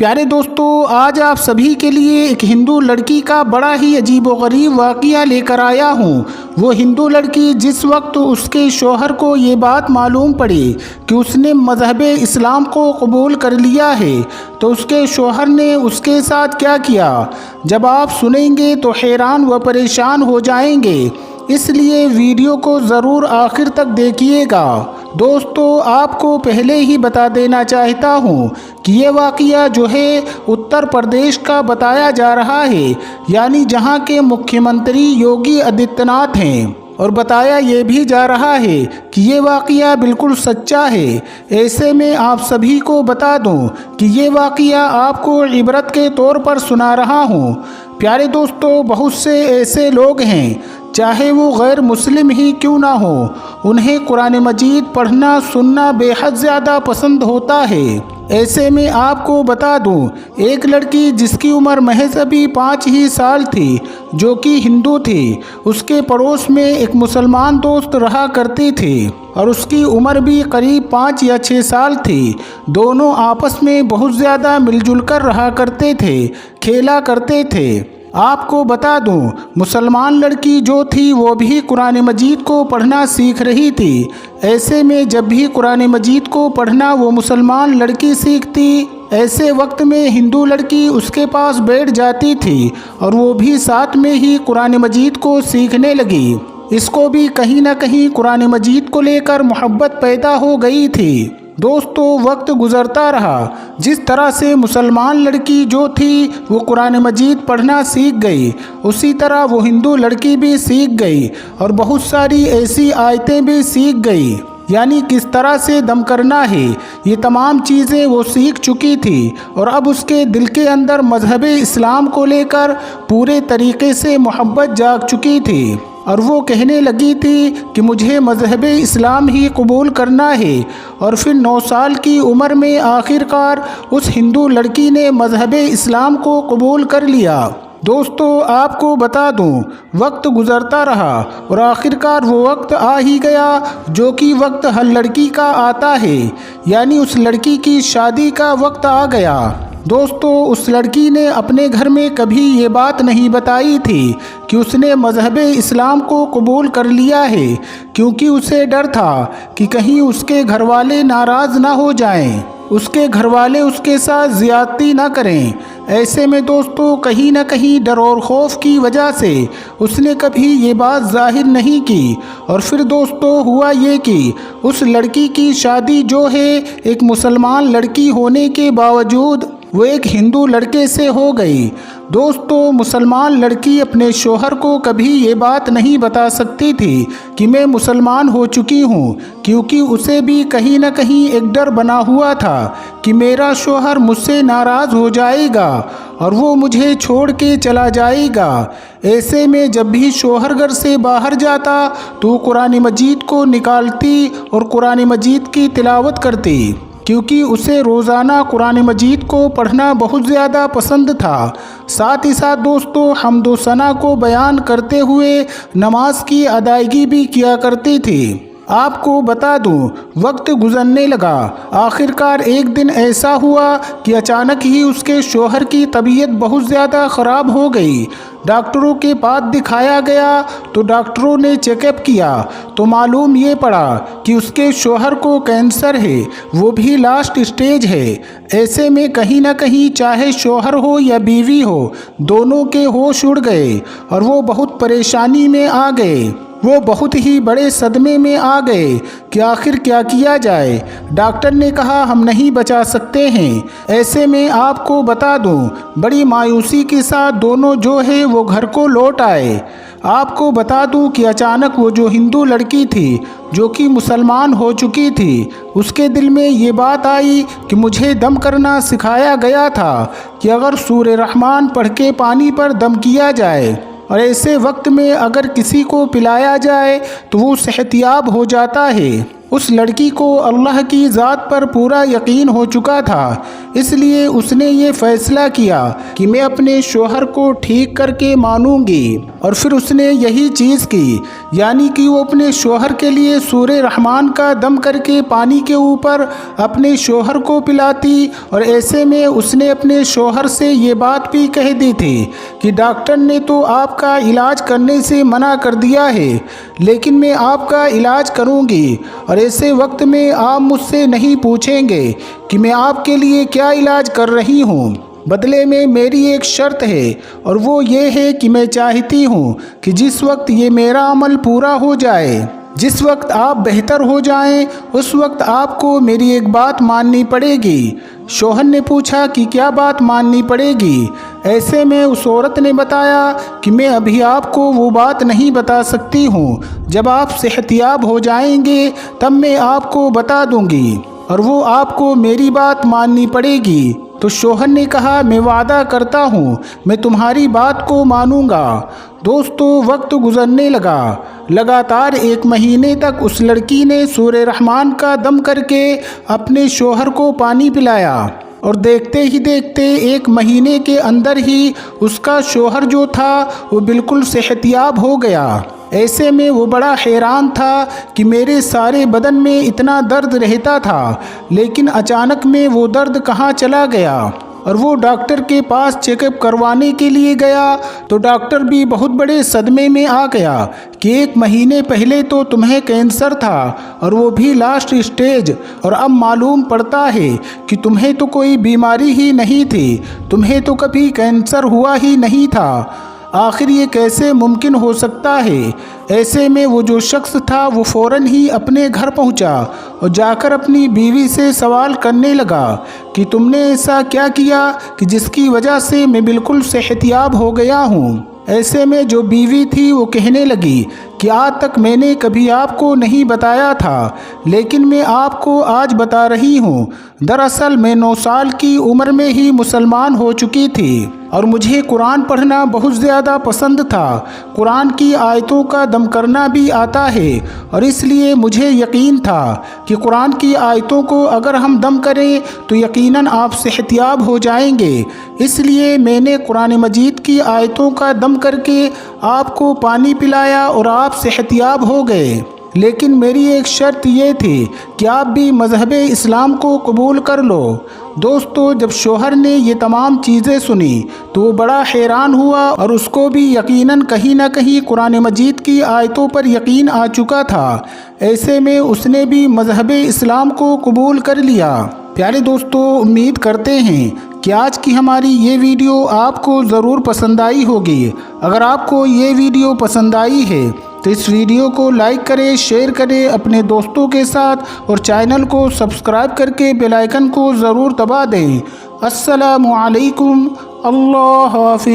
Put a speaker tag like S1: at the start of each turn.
S1: پیارے دوستو، آج آپ سبھی کے لیے ایک ہندو لڑکی کا بڑا ہی عجیب و غریب واقعہ لے کر آیا ہوں۔ وہ ہندو لڑکی جس وقت اس کے شوہر کو یہ بات معلوم پڑی کہ اس نے مذہب اسلام کو قبول کر لیا ہے تو اس کے شوہر نے اس کے ساتھ کیا کیا، جب آپ سنیں گے تو حیران و پریشان ہو جائیں گے، اس لیے ویڈیو کو ضرور آخر تک دیکھیے گا۔ دوستو، آپ کو پہلے ہی بتا دینا چاہتا ہوں کہ یہ واقعہ جو ہے اتر پردیش کا بتایا جا رہا ہے، یعنی جہاں کے مکھیہ منتری یوگی آدتیہ ناتھ ہیں، اور بتایا یہ بھی جا رہا ہے کہ یہ واقعہ بالکل سچا ہے۔ ایسے میں آپ سبھی کو بتا دوں کہ یہ واقعہ آپ کو عبرت کے طور پر سنا رہا ہوں۔ پیارے دوستو، بہت سے ایسے لوگ ہیں، چاہے وہ غیر مسلم ہی کیوں نہ ہو، انہیں قرآن مجید پڑھنا سننا بے حد زیادہ پسند ہوتا ہے۔ ایسے میں آپ کو بتا دوں، ایک لڑکی جس کی عمر محض ابھی 5 ہی سال تھی، جو کہ ہندو تھی، اس کے پڑوس میں ایک مسلمان دوست رہا کرتی تھی اور اس کی عمر بھی قریب 5 یا 6 سال تھی۔ دونوں آپس میں بہت زیادہ مل جل کر رہا کرتے تھے، کھیلا کرتے تھے۔ آپ کو بتا دوں، مسلمان لڑکی جو تھی وہ بھی قرآن مجید کو پڑھنا سیکھ رہی تھی۔ ایسے میں جب بھی قرآن مجید کو پڑھنا وہ مسلمان لڑکی سیکھتی، ایسے وقت میں ہندو لڑکی اس کے پاس بیٹھ جاتی تھی اور وہ بھی ساتھ میں ہی قرآن مجید کو سیکھنے لگی۔ اس کو بھی کہیں نہ کہیں قرآن مجید کو لے کر محبت پیدا ہو گئی تھی۔ دوستو، وقت گزرتا رہا، جس طرح سے مسلمان لڑکی جو تھی وہ قرآن مجید پڑھنا سیکھ گئی، اسی طرح وہ ہندو لڑکی بھی سیکھ گئی اور بہت ساری ایسی آیتیں بھی سیکھ گئی، یعنی کس طرح سے دم کرنا ہے، یہ تمام چیزیں وہ سیکھ چکی تھی، اور اب اس کے دل کے اندر مذہب اسلام کو لے کر پورے طریقے سے محبت جاگ چکی تھی، اور وہ کہنے لگی تھی کہ مجھے مذہب اسلام ہی قبول کرنا ہے۔ اور پھر 9 سال کی عمر میں آخر کار اس ہندو لڑکی نے مذہب اسلام کو قبول کر لیا۔ دوستو، آپ کو بتا دوں، وقت گزرتا رہا اور آخر کار وہ وقت آ ہی گیا جو کہ وقت ہر لڑکی کا آتا ہے، یعنی اس لڑکی کی شادی کا وقت آ گیا۔ دوستو، اس لڑکی نے اپنے گھر میں کبھی یہ بات نہیں بتائی تھی کہ اس نے مذہب اسلام کو قبول کر لیا ہے، کیونکہ اسے ڈر تھا کہ کہیں اس کے گھر والے ناراض نہ ہو جائیں، اس کے گھر والے اس کے ساتھ زیادتی نہ کریں۔ ایسے میں دوستو، کہیں نہ کہیں ڈر اور خوف کی وجہ سے اس نے کبھی یہ بات ظاہر نہیں کی، اور پھر دوستو ہوا یہ کہ اس لڑکی کی شادی جو ہے ایک مسلمان لڑکی ہونے کے باوجود وہ ایک ہندو لڑکے سے ہو گئی۔ دوستو، مسلمان لڑکی اپنے شوہر کو کبھی یہ بات نہیں بتا سکتی تھی کہ میں مسلمان ہو چکی ہوں، کیونکہ اسے بھی کہیں نہ کہیں ایک ڈر بنا ہوا تھا کہ میرا شوہر مجھ سے ناراض ہو جائے گا اور وہ مجھے چھوڑ کے چلا جائے گا۔ ایسے میں جب بھی شوہر گھر سے باہر جاتا تو قرآن مجید کو نکالتی اور قرآن مجید کی تلاوت کرتی، کیونکہ اسے روزانہ قرآن مجید کو پڑھنا بہت زیادہ پسند تھا۔ ساتھ ہی ساتھ دوستو حمد و ثنا کو بیان کرتے ہوئے نماز کی ادائیگی بھی کیا کرتی تھی۔ آپ کو بتا دوں، وقت گزرنے لگا، آخر کار ایک دن ایسا ہوا کہ اچانک ہی اس کے شوہر کی طبیعت بہت زیادہ خراب ہو گئی۔ ڈاکٹروں کے پاس دکھایا گیا تو ڈاکٹروں نے چیک اپ کیا تو معلوم یہ پڑا کہ اس کے شوہر کو کینسر ہے، وہ بھی لاسٹ اسٹیج ہے۔ ایسے میں کہیں نہ کہیں چاہے شوہر ہو یا بیوی ہو، دونوں کے ہوش اڑ گئے اور وہ بہت پریشانی میں آ گئے، وہ بہت ہی بڑے صدمے میں آ گئے کہ آخر کیا کیا جائے۔ ڈاکٹر نے کہا ہم نہیں بچا سکتے ہیں۔ ایسے میں آپ کو بتا دوں، بڑی مایوسی کے ساتھ دونوں جو ہے وہ گھر کو لوٹ آئے۔ آپ کو بتا دوں کہ اچانک وہ جو ہندو لڑکی تھی جو کہ مسلمان ہو چکی تھی، اس کے دل میں یہ بات آئی کہ مجھے دم کرنا سکھایا گیا تھا کہ اگر سورہ رحمان پڑھ کے پانی پر دم کیا جائے اور ایسے وقت میں اگر کسی کو پلایا جائے تو وہ صحت یاب ہو جاتا ہے۔ اس لڑکی کو اللہ کی ذات پر پورا یقین ہو چکا تھا، اس لیے اس نے یہ فیصلہ کیا کہ میں اپنے شوہر کو ٹھیک کر کے مانوں گی، اور پھر اس نے یہی چیز کی، یعنی کہ وہ اپنے شوہر کے لیے سورہ رحمان کا دم کر کے پانی کے اوپر اپنے شوہر کو پلاتی، اور ایسے میں اس نے اپنے شوہر سے یہ بات بھی کہہ دی تھی کہ ڈاکٹر نے تو آپ کا علاج کرنے سے منع کر دیا ہے، لیکن میں آپ کا علاج کروں گی، اور ایسے وقت میں آپ مجھ سے نہیں پوچھیں گے کہ میں آپ کے لیے کیا علاج کر رہی ہوں، بدلے میں میری ایک شرط ہے، اور وہ یہ ہے کہ میں چاہتی ہوں کہ جس وقت یہ میرا عمل پورا ہو جائے، جس وقت آپ بہتر ہو جائیں، اس وقت آپ کو میری ایک بات ماننی پڑے گی۔ شوہر نے پوچھا کہ کیا بات ماننی پڑے گی؟ ایسے میں اس عورت نے بتایا کہ میں ابھی آپ کو وہ بات نہیں بتا سکتی ہوں، جب آپ صحت یاب ہو جائیں گے تب میں آپ کو بتا دوں گی، اور وہ آپ کو میری بات ماننی پڑے گی۔ تو شوہر نے کہا میں وعدہ کرتا ہوں میں تمہاری بات کو مانوں گا۔ دوستو، وقت گزرنے لگا، لگاتار 1 مہینے تک اس لڑکی نے سورہ رحمان کا دم کر کے اپنے شوہر کو پانی پلایا، اور دیکھتے ہی دیکھتے 1 مہینے کے اندر ہی اس کا شوہر جو تھا وہ بالکل صحت یاب ہو گیا۔ ایسے میں وہ بڑا حیران تھا کہ میرے سارے بدن میں اتنا درد رہتا تھا، لیکن اچانک میں وہ درد کہاں چلا گیا؟ اور وہ ڈاکٹر کے پاس چیک اپ کروانے کے لیے گیا تو ڈاکٹر بھی بہت بڑے صدمے میں آ گیا کہ 1 مہینے پہلے تو تمہیں کینسر تھا، اور وہ بھی لاسٹ اسٹیج، اور اب معلوم پڑتا ہے کہ تمہیں تو کوئی بیماری ہی نہیں تھی، تمہیں تو کبھی کینسر ہوا ہی نہیں تھا۔ آخر یہ کیسے ممکن ہو سکتا ہے؟ ایسے میں وہ جو شخص تھا وہ فوراً ہی اپنے گھر پہنچا اور جا کر اپنی بیوی سے سوال کرنے لگا کہ تم نے ایسا کیا کیا کہ جس کی وجہ سے میں بالکل صحت یاب ہو گیا ہوں۔ ایسے میں جو بیوی تھی وہ کہنے لگی کہ آج تک میں نے کبھی آپ کو نہیں بتایا تھا، لیکن میں آپ کو آج بتا رہی ہوں۔ دراصل میں 9 سال کی عمر میں ہی مسلمان ہو چکی تھی، اور مجھے قرآن پڑھنا بہت زیادہ پسند تھا، قرآن کی آیتوں کا دم کرنا بھی آتا ہے، اور اس لیے مجھے یقین تھا کہ قرآن کی آیتوں کو اگر ہم دم کریں تو یقیناً آپ صحت یاب ہو جائیں گے، اس لیے میں نے قرآن مجید کی آیتوں کا دم کر کے آپ کو پانی پلایا اور آپ صحت یاب ہو گئے۔ لیکن میری ایک شرط یہ تھی کہ آپ بھی مذہب اسلام کو قبول کر لو۔ دوستو، جب شوہر نے یہ تمام چیزیں سنی تو وہ بڑا حیران ہوا، اور اس کو بھی یقیناً کہیں نہ کہیں قرآن مجید کی آیتوں پر یقین آ چکا تھا۔ ایسے میں اس نے بھی مذہب اسلام کو قبول کر لیا۔ پیارے دوستو، امید کرتے ہیں کہ آج کی ہماری یہ ویڈیو آپ کو ضرور پسند آئی ہوگی۔ اگر آپ کو یہ ویڈیو پسند آئی ہے تو اس ویڈیو کو لائک کریں، شیئر کریں اپنے دوستوں کے ساتھ، اور چینل کو سبسکرائب کر کے بیل آئیکن کو ضرور دبا دیں۔ السلام علیکم، اللہ حافظ۔